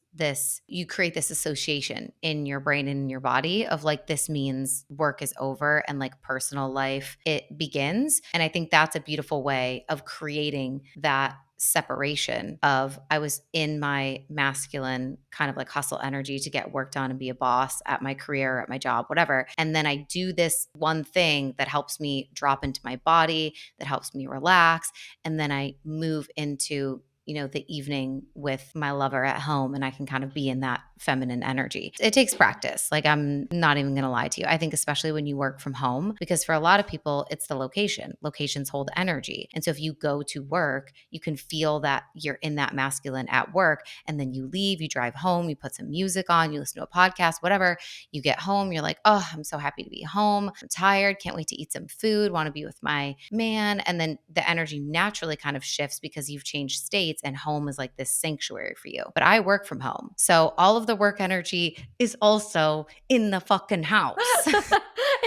you create this association in your brain and in your body of like, this means work is over and like personal life, it begins. And I think that's a beautiful way of creating that separation of, I was in my masculine kind of like hustle energy to get work done and be a boss at my career, at my job, whatever. And then I do this one thing that helps me drop into my body, that helps me relax. And then I move into the evening with my lover at home and I can kind of be in that feminine energy. It takes practice. Like, I'm not even going to lie to you. I think especially when you work from home, because for a lot of people, it's the location. Locations hold energy. And so if you go to work, you can feel that you're in that masculine at work, and then you leave, you drive home, you put some music on, you listen to a podcast, whatever. You get home, you're like, oh, I'm so happy to be home. I'm tired, can't wait to eat some food, want to be with my man. And then the energy naturally kind of shifts because you've changed states and home is like this sanctuary for you. But I work from home. So all of the work energy is also in the fucking house.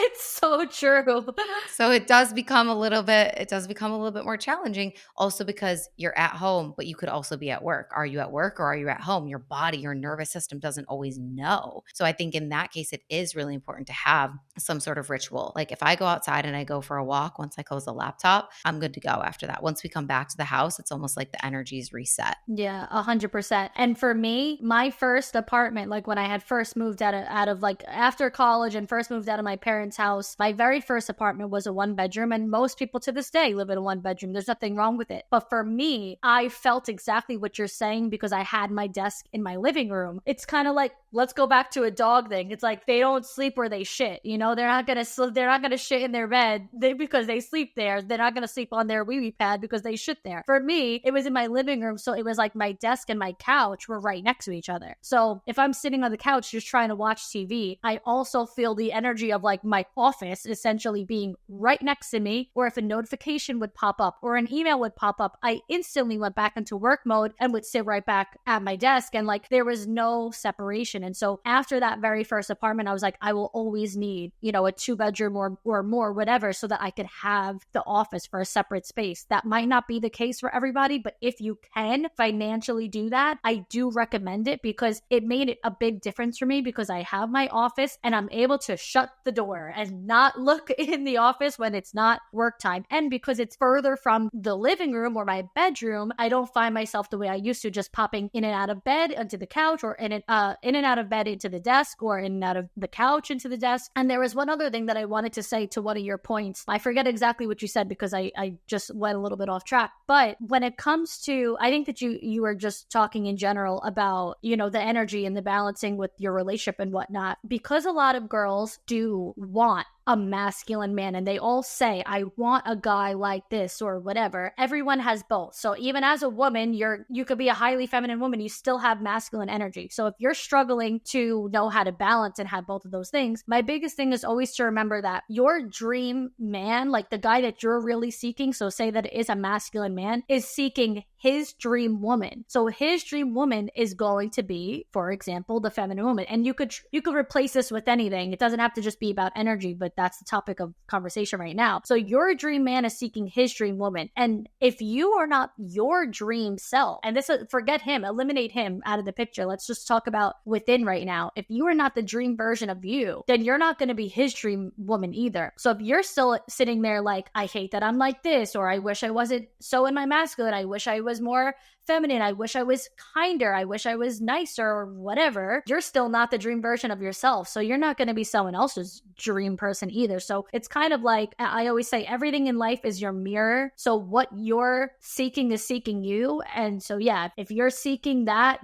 It's so true. So it does become a little bit more challenging also because you're at home, but you could also be at work. Are you at work or are you at home? Your body, your nervous system doesn't always know. So I think in that case, it is really important to have some sort of ritual. Like if I go outside and I go for a walk, once I close the laptop, I'm good to go after that. Once we come back to the house, it's almost like the energy is reset. Yeah, 100%. And for me, my first apartment, like when I had first moved out of like after college and first moved out of my parents' house, my very first apartment was a 1-bedroom, and most people to this day live in a 1-bedroom. There's nothing wrong with it. But for me, I felt exactly what you're saying because I had my desk in my living room. It's kind of like, let's go back to a dog thing. It's like they don't sleep where they shit. They're not gonna shit in their bed because they sleep there. They're not gonna sleep on their wee-wee pad because they shit there. For me, it was in my living room, so it was like my desk and my couch were right next to each other. So if I'm sitting on the couch just trying to watch TV, I also feel the energy of like my office essentially being right next to me. Or if a notification would pop up or an email would pop up, I instantly went back into work mode and would sit right back at my desk, and like there was no separation. And so after that very first apartment, I was like, I will always need, a 2-bedroom or more, whatever, so that I could have the office for a separate space. That might not be the case for everybody, but if you can financially do that, I do recommend it because it made it a big difference for me because I have my office and I'm able to shut the door and not look in the office when it's not work time. And because it's further from the living room or my bedroom, I don't find myself the way I used to, just popping in and out of bed onto the couch, or in and out of bed into the desk, or in and out of the couch into the desk. And there was one other thing that I wanted to say to one of your points. I forget exactly what you said because I just went a little bit off track. But when it comes to, I think that you were just talking in general about, the energy and the balancing with your relationship and whatnot, because a lot of girls do want a masculine man and they all say, I want a guy like this or whatever. Everyone has both. So even as a woman, you could be a highly feminine woman, you still have masculine energy. So if you're struggling to know how to balance and have both of those things, my biggest thing is always to remember that your dream man, like the guy that you're really seeking, so say that it is a masculine man, is seeking his dream woman. So his dream woman is going to be, for example, the feminine woman. And you could replace this with anything. It doesn't have to just be about energy, but that's the topic of conversation right now. So your dream man is seeking his dream woman. And if you are not your dream self, and forget him, eliminate him out of the picture. Let's just talk about within right now. If you are not the dream version of you, then you're not going to be his dream woman either. So if you're still sitting there like, I hate that I'm like this, or I wish I wasn't so in my masculine, I wish I was more feminine, I wish I was kinder, I wish I was nicer, or whatever, you're still not the dream version of yourself. So you're not going to be someone else's dream person either. So it's kind of like, I always say, everything in life is your mirror. So what you're seeking is seeking you. And so, yeah, if you're seeking that,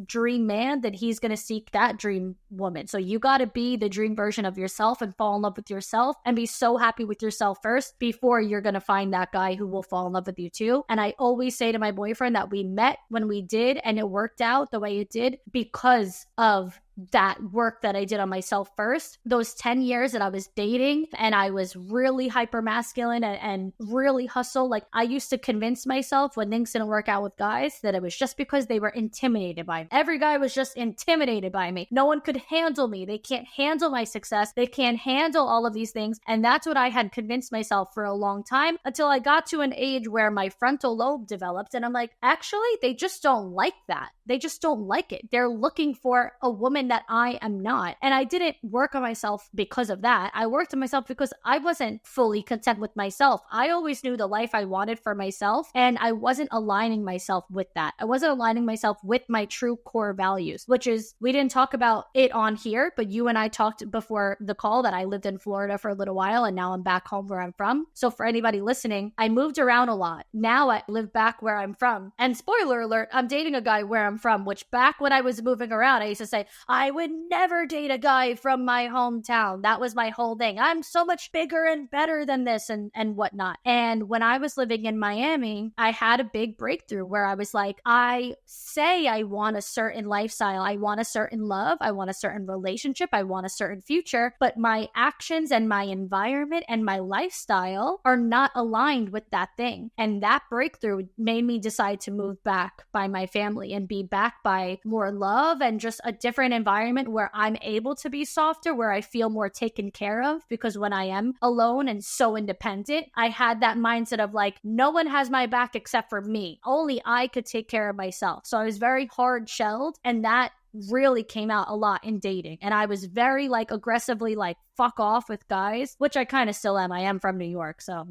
dream man, then he's going to seek that dream woman. So you got to be the dream version of yourself and fall in love with yourself and be so happy with yourself first before you're going to find that guy who will fall in love with you too. And I always say to my boyfriend that we met when we did, and it worked out the way it did because of that work that I did on myself first. Those 10 years that I was dating and I was really hyper masculine and really hustle. Like, I used to convince myself when things didn't work out with guys that it was just because they were intimidated by me. Every guy was just intimidated by me. No one could handle me. They can't handle my success. They can't handle all of these things. And that's what I had convinced myself for a long time, until I got to an age where my frontal lobe developed. And I'm like, actually, they just don't like that. They just don't like it. They're looking for a woman and that I am not. And I didn't work on myself because of that. I worked on myself because I wasn't fully content with myself. I always knew the life I wanted for myself, and I wasn't aligning myself with that. I wasn't aligning myself with my true core values, which is, we didn't talk about it on here, but you and I talked before the call that I lived in Florida for a little while, and now I'm back home where I'm from. So for anybody listening, I moved around a lot. Now I live back where I'm from. And spoiler alert, I'm dating a guy where I'm from, which back when I was moving around, I used to say, I would never date a guy from my hometown. That was my whole thing. I'm so much bigger and better than this and whatnot. And when I was living in Miami, I had a big breakthrough where I was like, I say I want a certain lifestyle. I want a certain love. I want a certain relationship. I want a certain future. But my actions and my environment and my lifestyle are not aligned with that thing. And that breakthrough made me decide to move back by my family and be back by more love and just a different environment where I'm able to be softer, where I feel more taken care of. Because when I am alone and so independent, I had that mindset of like, no one has my back except for me. Only I could take care of myself. So I was very hard shelled, and that really came out a lot in dating. And I was very like aggressively like fuck off with guys, which I kind of still am. I am from New York, so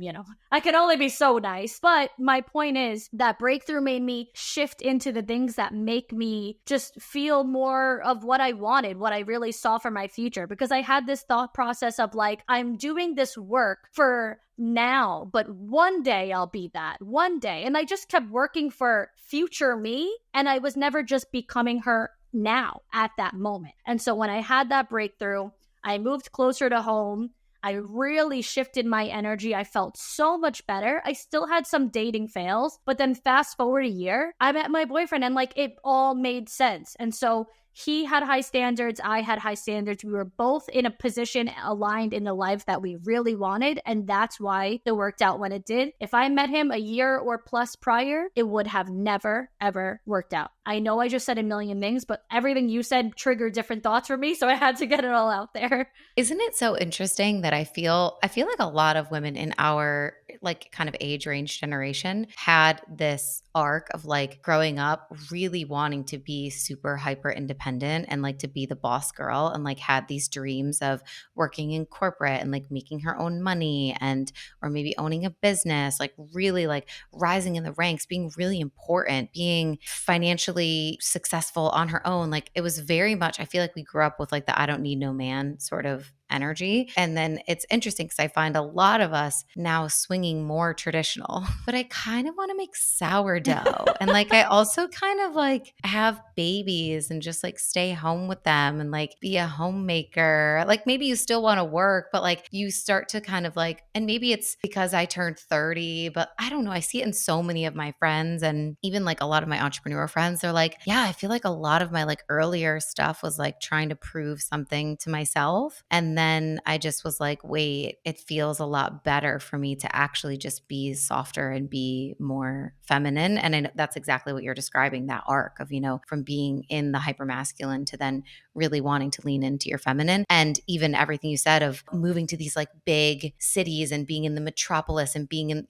I can only be so nice. But my point is that breakthrough made me shift into the things that make me just feel more of what I wanted, what I really saw for my future. Because I had this thought process of like, I'm doing this work for now, but one day I'll be that, one day. And I just kept working for future me, and I was never just becoming her now at that moment. And so when I had that breakthrough, I moved closer to home. I really shifted my energy. I felt so much better. I still had some dating fails, but then fast forward a year, I met my boyfriend, and like it all made sense. And so he had high standards. I had high standards. We were both in a position aligned in the life that we really wanted. And that's why it worked out when it did. If I met him a year or plus prior, it would have never, ever worked out. I know I just said a million things, but everything you said triggered different thoughts for me. So I had to get it all out there. Isn't it so interesting that I feel like a lot of women in our like kind of age range generation had this arc of like growing up really wanting to be super hyper independent and like to be the boss girl, and like had these dreams of working in corporate and like making her own money, and or maybe owning a business, like really like rising in the ranks, being really important, being financially successful on her own. Like it was very much, I feel like we grew up with like the I don't need no man sort of energy. And then it's interesting because I find a lot of us now swinging more traditional, but I kind of want to make sourdough. And like, I also kind of like have babies and just like stay home with them and like be a homemaker. Like maybe you still want to work, but like you start to kind of like, and maybe it's because I turned 30, but I don't know. I see it in so many of my friends, and even like a lot of my entrepreneur friends. They're like, yeah, I feel like a lot of my like earlier stuff was like trying to prove something to myself. And then I just was like, wait, it feels a lot better for me to actually just be softer and be more feminine. And I know that's exactly what you're describing, that arc of, from being in the hypermasculine to then really wanting to lean into your feminine. And even everything you said of moving to these like big cities and being in the metropolis and being in,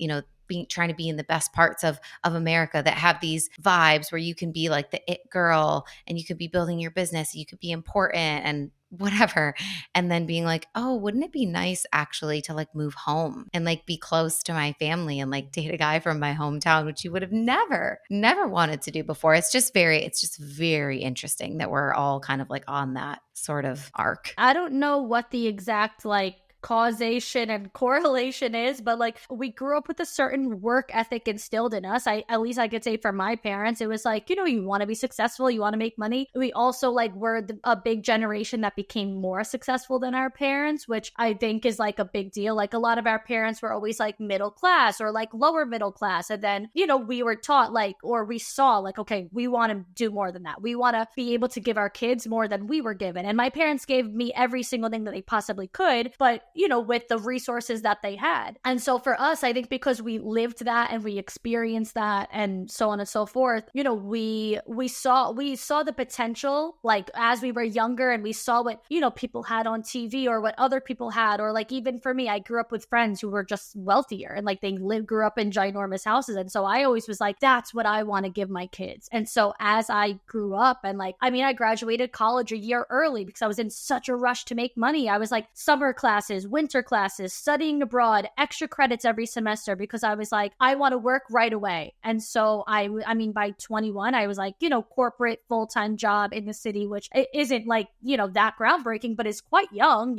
trying to be in the best parts of America that have these vibes where you can be like the it girl and you could be building your business, you could be important and whatever. And then being like, oh, wouldn't it be nice actually to like move home and like be close to my family and like date a guy from my hometown, which you would have never wanted to do before. It's just very interesting that we're all kind of like on that sort of arc. I don't know what the exact like causation and correlation is, but like we grew up with a certain work ethic instilled in us. At least I could say for my parents, it was like, you want to be successful, you want to make money. We also like were a big generation that became more successful than our parents, which I think is like a big deal. Like a lot of our parents were always like middle class or like lower middle class. And then, we were taught like, or we saw like, okay, we want to do more than that. We want to be able to give our kids more than we were given. And my parents gave me every single thing that they possibly could, but with the resources that they had. And so for us, I think because we lived that and we experienced that and so on and so forth, we saw the potential, like as we were younger, and we saw what, people had on TV or what other people had, or like even for me, I grew up with friends who were just wealthier and like they grew up in ginormous houses. And so I always was like, that's what I want to give my kids. And so as I grew up and like, I mean, I graduated college a year early because I was in such a rush to make money. I was like summer classes, winter classes, studying abroad, extra credits every semester because I was like, I want to work right away. And so I mean, by 21, I was like, corporate full-time job in the city, which isn't like, that groundbreaking, but is quite young.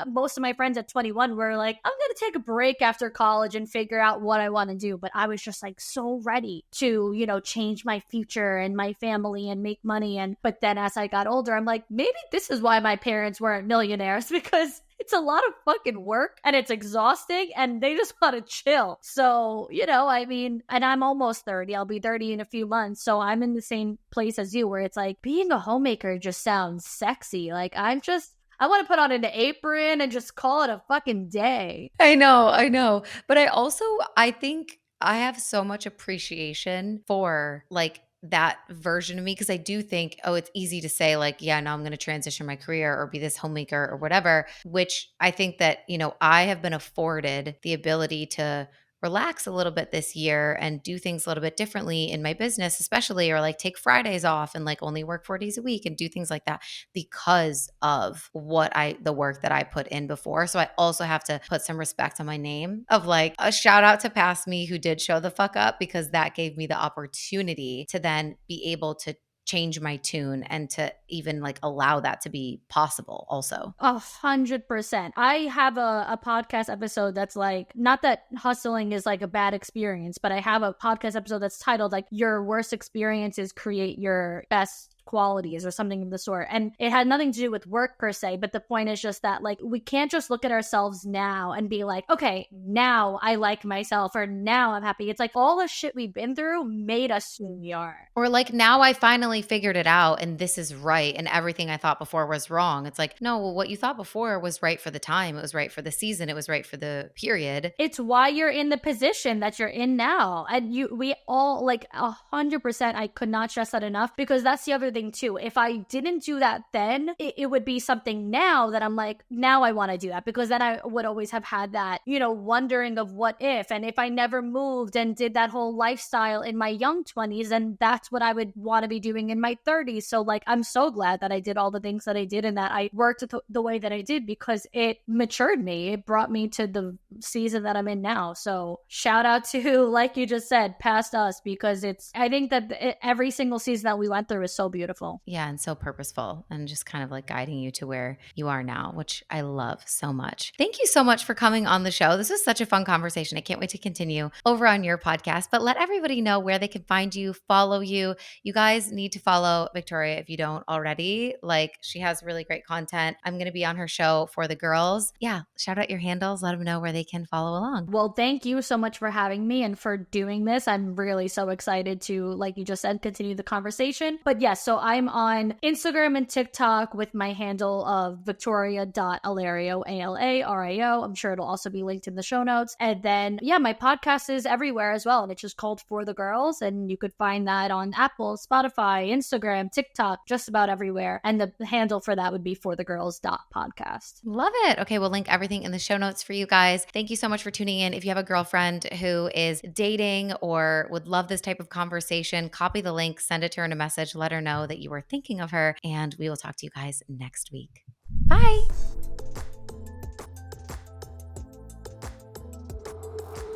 Most of my friends at 21 were like, I'm going to take a break after college and figure out what I want to do. But I was just like so ready to, change my future and my family and make money. But then as I got older, I'm like, maybe this is why my parents weren't millionaires, because it's a lot of fucking work and it's exhausting and they just want to chill. So, I mean, and I'm almost 30. I'll be 30 in a few months. So I'm in the same place as you where it's like being a homemaker just sounds sexy. Like I want to put on an apron and just call it a fucking day. I know. But I think I have so much appreciation for like that version of me, because I do think, oh, it's easy to say like, yeah, no, I'm going to transition my career or be this homemaker or whatever, which I think that, I have been afforded the ability to relax a little bit this year and do things a little bit differently in my business, especially, or like take Fridays off and like only work 4 days a week and do things like that because of the work that I put in before. So I also have to put some respect on my name of like a shout out to past me who did show the fuck up, because that gave me the opportunity to then be able to change my tune and to even like allow that to be possible also. 100%. I have a podcast episode that's like, not that hustling is like a bad experience, but I have a podcast episode that's titled like your worst experiences create your best qualities or something of the sort. And it had nothing to do with work per se, but the point is just that like we can't just look at ourselves now and be like, okay, now I like myself or now I'm happy. It's like all the shit we've been through made us who we are. Or like now I finally figured it out and this is right and everything I thought before was wrong. It's like, no, well, what you thought before was right for the time. It was right for the season. It was right for the period. It's why you're in the position that you're in now. And we all like 100%. I could not stress that enough, because that's the other thing too. If I didn't do that then, it would be something now that I'm like, now I want to do that, because then I would always have had that, wondering of what if, and if I never moved and did that whole lifestyle in my young 20s, and that's what I would want to be doing in my 30s. So like, I'm so glad that I did all the things that I did and that I worked the way that I did, because it matured me. It brought me to the season that I'm in now. So shout out to, like you just said, past us, because I think that every single season that we went through is so beautiful. Yeah, and so purposeful and just kind of like guiding you to where you are now, which I love so much. Thank you so much for coming on the show. This was such a fun conversation. I can't wait to continue over on your podcast, but let everybody know where they can find you, follow you. You guys need to follow Victoria if you don't already. Like, she has really great content. I'm going to be on her show for the girls. Yeah, shout out your handles. Let them know where they can follow along. Well, thank you so much for having me and for doing this. I'm really so excited to, like you just said, continue the conversation. But yes, so I'm on Instagram and TikTok with my handle of victoria.alario, Alario. I'm sure it'll also be linked in the show notes. And then, yeah, my podcast is everywhere as well. And it's just called For the Girls. And you could find that on Apple, Spotify, Instagram, TikTok, just about everywhere. And the handle for that would be forthegirls.podcast. Love it. Okay, we'll link everything in the show notes for you guys. Thank you so much for tuning in. If you have a girlfriend who is dating or would love this type of conversation, copy the link, send it to her in a message, let her know that you were thinking of her, and we will talk to you guys next week. Bye.